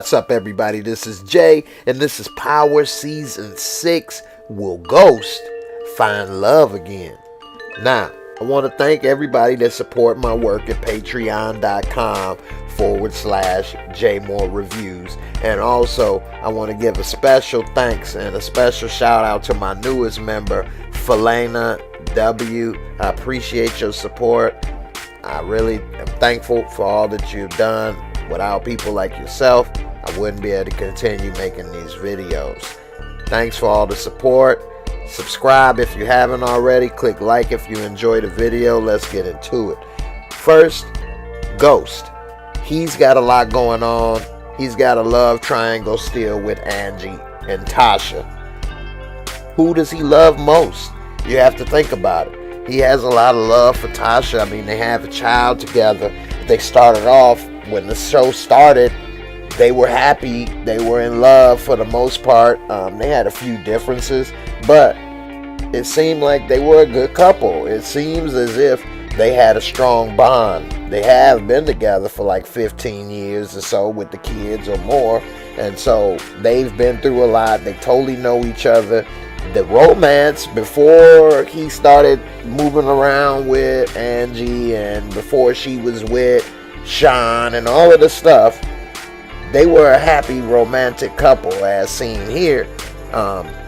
What's up, everybody? This is Jay, and this is Power Season 6. Will Ghost find love again? Now, I want to thank everybody that support my work at patreon.com/Jaymoorereviews. And also, I want to give a special thanks and a special shout out to my newest member, Felena W. I appreciate your support. I really am thankful for all that you've done. Without people like yourself, I wouldn't be able to continue making these videos. Thanks for all the support. Subscribe if you haven't already. Click like if you enjoyed the video. Let's get into it. First, Ghost. He's got a lot going on. He's got a love triangle still with Angie and Tasha. Who does he love most? You have to think about it. He has a lot of love for Tasha. I mean, they have a child together. They started off, when the show started, they were happy. They were in love for the most part. They had a few differences, but it seemed like they were a good couple. It seems as if they had a strong bond. They have been together for like 15 years or so with the kids or more, and so they've been through a lot. They totally know each other. The romance, before he started moving around with Angie and before she was with Sean and all of the stuff, they were a happy romantic couple as seen here.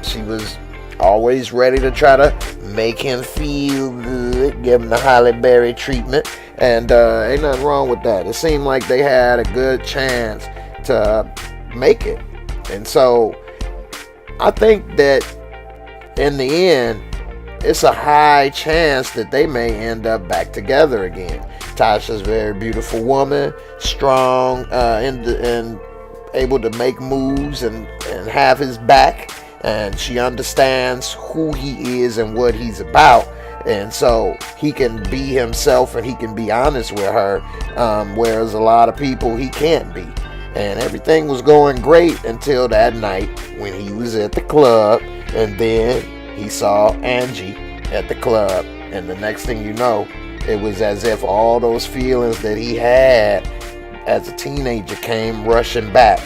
She was always ready to try to make him feel good, give him the Halle Berry treatment, and ain't nothing wrong with that. It seemed like they had a good chance to make it, and so I think that in the end, it's a high chance that they may end up back together again. Tasha's a very beautiful woman, strong, and able to make moves and have his back, and she understands who he is and what he's about, and so he can be himself and he can be honest with her, whereas a lot of people he can't be. And everything was going great until that night when he was at the club, and then he saw Angie at the club, and the next thing you know, it was as if all those feelings that he had as a teenager came rushing back,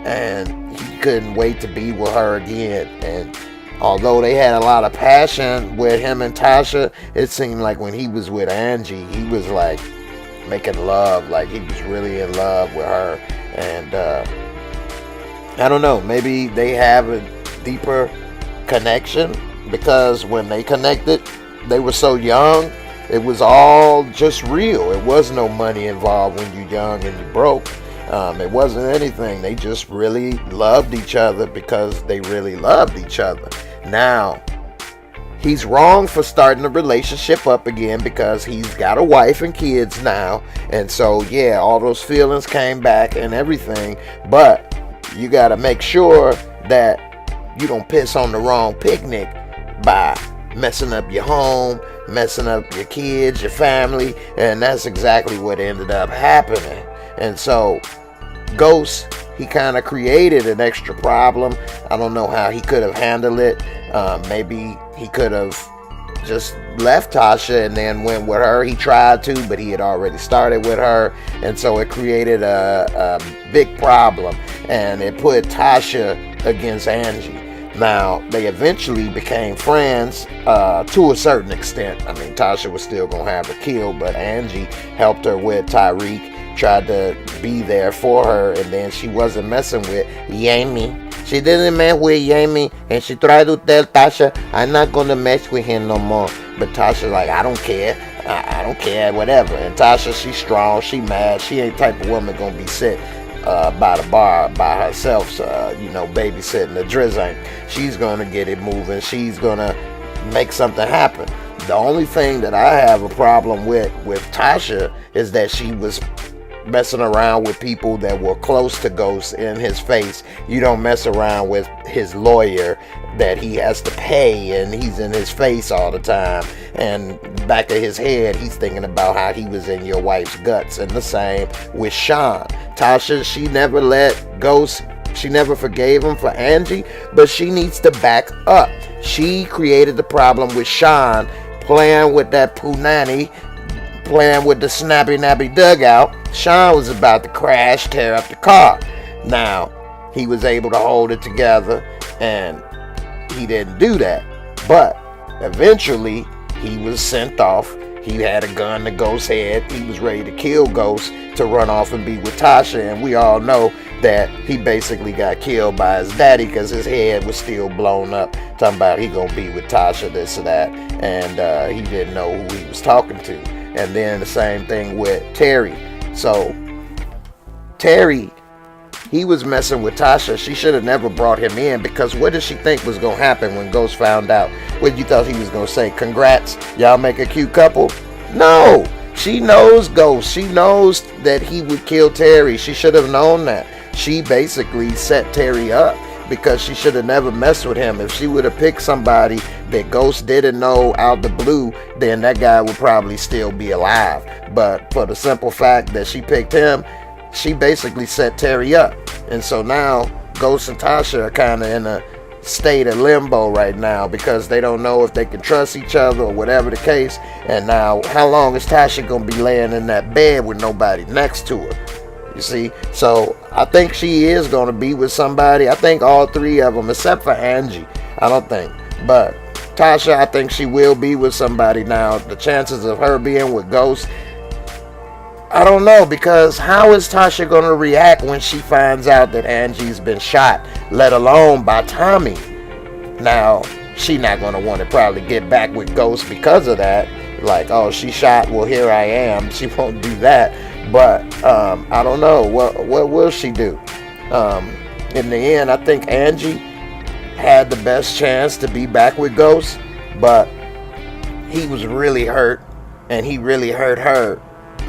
and he couldn't wait to be with her again. And although they had a lot of passion with him and Tasha, it seemed like when he was with Angie, he was like making love, like he was really in love with her. And I don't know, maybe they have a deeper connection, because when they connected, they were so young. It was all just real. It was no money involved when you're young and you're broke. It wasn't anything. They just really loved each other because they really loved each other. Now, he's wrong for starting a relationship up again because he's got a wife and kids now. And so, yeah, all those feelings came back and everything. But you got to make sure that you don't piss on the wrong picnic by messing up your home, messing up your kids, your family, and that's exactly what ended up happening. And so Ghost, he kind of created an extra problem. I don't know how he could have handled it. Maybe he could have just left Tasha and then went with her. He tried to, but he had already started with her, and so it created a big problem, and it put Tasha against Angie. Now, they eventually became friends to a certain extent. I mean, Tasha was still going to have her killed, but Angie helped her with Tyreek, tried to be there for her, and then she wasn't messing with Jamie. She didn't mess with Jamie, and she tried to tell Tasha, I'm not going to mess with him no more. But Tasha's like, I don't care. I don't care, whatever. And Tasha, she's strong, she mad. She ain't the type of woman going to be sick by the bar by herself, babysitting the drizzle. She's gonna get it moving. She's gonna make something happen. The only thing that I have a problem with Tasha is that she was messing around with people that were close to Ghost in his face. You don't mess around with his lawyer that he has to pay, and he's in his face all the time, and back of his head he's thinking about how he was in your wife's guts. And the same with Sean. Tasha, she never let Ghost, she never forgave him for Angie, but she needs to back up. She created the problem with Sean playing with that punani, playing with the snappy nappy dugout. Sean was about to crash, tear up the car. Now, he was able to hold it together, and he didn't do that. But eventually, he was sent off. He had a gun to Ghost's head. He was ready to kill Ghost to run off and be with Tasha. And we all know that he basically got killed by his daddy because his head was still blown up. Talking about he gonna be with Tasha, this or that. And he didn't know who he was talking to. And then the same thing with Terry. So Terry, he was messing with Tasha. She should have never brought him in, because what did she think was going to happen when Ghost found out? What you thought he was going to say? Congrats, y'all make a cute couple? No, she knows Ghost. She knows that he would kill Terry. She should have known that. She basically set Terry up, because she should have never messed with him. If she would have picked somebody that Ghost didn't know out the blue, then that guy would probably still be alive. But for the simple fact that she picked him, she basically set Terry up. And so now Ghost and Tasha are kind of in a state of limbo right now, because they don't know if they can trust each other or whatever the case. And now, how long is Tasha going to be laying in that bed with nobody next to her? You see? So I think she is going to be with somebody. I think all three of them, except for Angie, I don't think. But Tasha, I think she will be with somebody now. The chances of her being with Ghost, I don't know, because how is Tasha going to react when she finds out that Angie's been shot, let alone by Tommy? Now, she not going to want to probably get back with Ghost because of that. Like, oh, she shot, well, here I am. She won't do that. But I don't know. What will she do? In the end, I think Angie had the best chance to be back with Ghost, but he was really hurt, and he really hurt her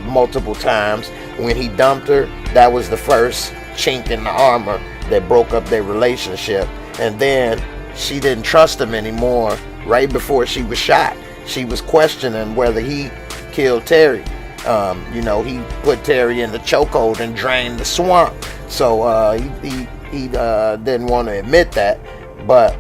multiple times. When he dumped her, that was the first chink in the armor that broke up their relationship. And then she didn't trust him anymore. Right before she was shot, she was questioning whether he killed Terry. He put Terry in the chokehold and drained the swamp. So he didn't want to admit that, but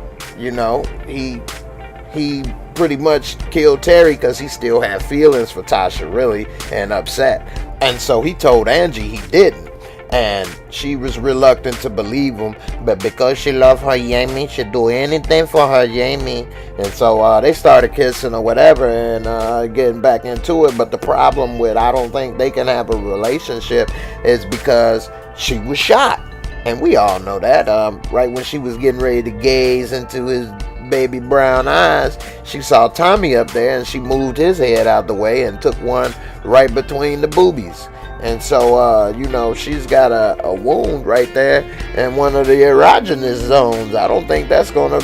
he pretty much killed Terry because he still had feelings for Tasha, really, and upset. And so he told Angie he didn't, and she was reluctant to believe him, but because she loved her Jamie, she'd do anything for her Jamie. And so they started kissing or whatever, and getting back into it. But the problem with, I don't think they can have a relationship, is because she was shot, and we all know that. Right when she was getting ready to gaze into his baby brown eyes, she saw Tommy up there, and she moved his head out the way and took one right between the boobies. And so she's got a wound right there in one of the erogenous zones. I don't think that's gonna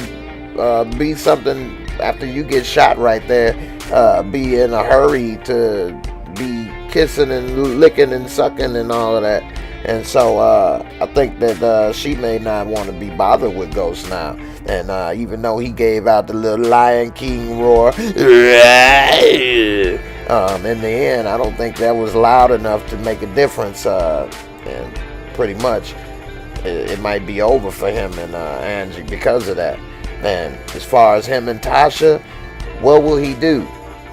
be something, after you get shot right there, be in a hurry to be kissing and licking and sucking and all of that. And so I think that she may not want to be bothered with Ghost now. And even though he gave out the little Lion King roar, in the end, I don't think that was loud enough to make a difference. And pretty much, it might be over for him and Angie because of that. And as far as him and Tasha, what will he do?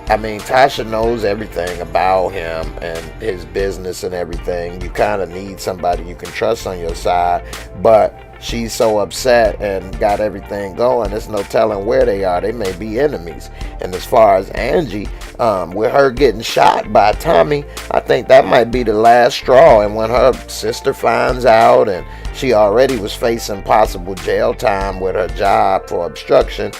I mean, Tasha knows everything about him and his business and everything. You kind of need somebody you can trust on your side, but she's so upset and got everything going, there's no telling where they are. They may be enemies. And as far as Angie, with her getting shot by Tommy, I think that might be the last straw. And when her sister finds out, and she already was facing possible jail time with her job for obstruction,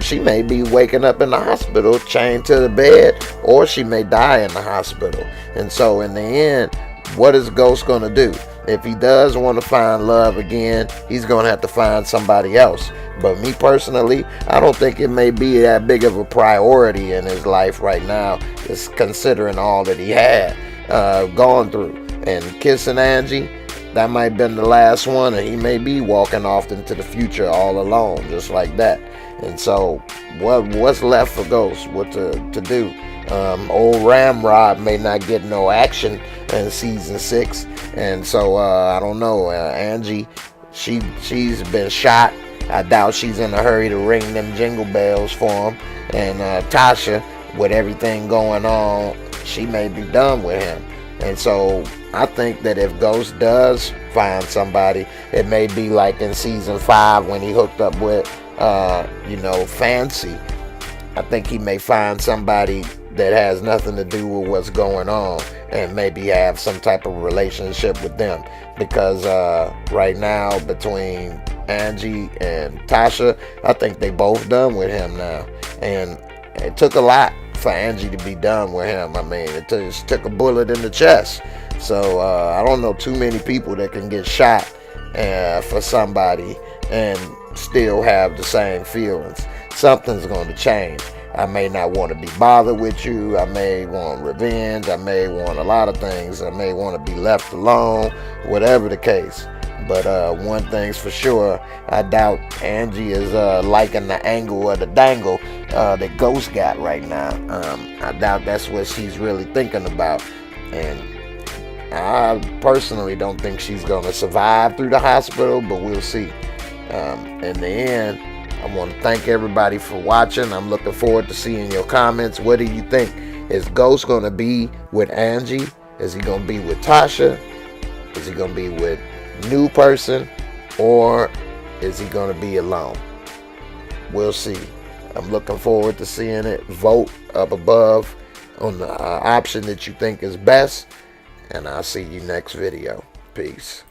she may be waking up in the hospital chained to the bed, or she may die in the hospital. And so in the end, what is Ghost going to do? If he does want to find love again, he's going to have to find somebody else. But me personally, I don't think it may be that big of a priority in his life right now, just considering all that he had gone through. And kissing Angie, that might have been the last one, and he may be walking off into the future all alone, just like that. And so what's left for Ghost? What to do? Old Ramrod may not get no action in season 6, and so I don't know. Angie, she's been shot. I doubt she's in a hurry to ring them jingle bells for him. And Tasha, with everything going on, she may be done with him. And so I think that if Ghost does find somebody, it may be like in season 5 when he hooked up with, Fancy. I think he may find somebody that has nothing to do with what's going on and maybe have some type of relationship with them. Because right now, between Angie and Tasha, I think they both done with him now. And it took a lot for Angie to be done with him. I mean, it just took a bullet in the chest. So I don't know too many people that can get shot for somebody and still have the same feelings. Something's going to change. I may not want to be bothered with you. I may want revenge. I may want a lot of things. I may want to be left alone, whatever the case. But one thing's for sure, I doubt Angie is liking the angle of the dangle that Ghost got right now. I doubt that's what she's really thinking about. And I personally don't think she's going to survive through the hospital, but we'll see. In the end, I want to thank everybody for watching. I'm looking forward to seeing your comments. What do you think? Is Ghost going to be with Angie? Is he going to be with Tasha? Is he going to be with new person? Or is he going to be alone? We'll see. I'm looking forward to seeing it. Vote up above on the option that you think is best. And I'll see you next video. Peace.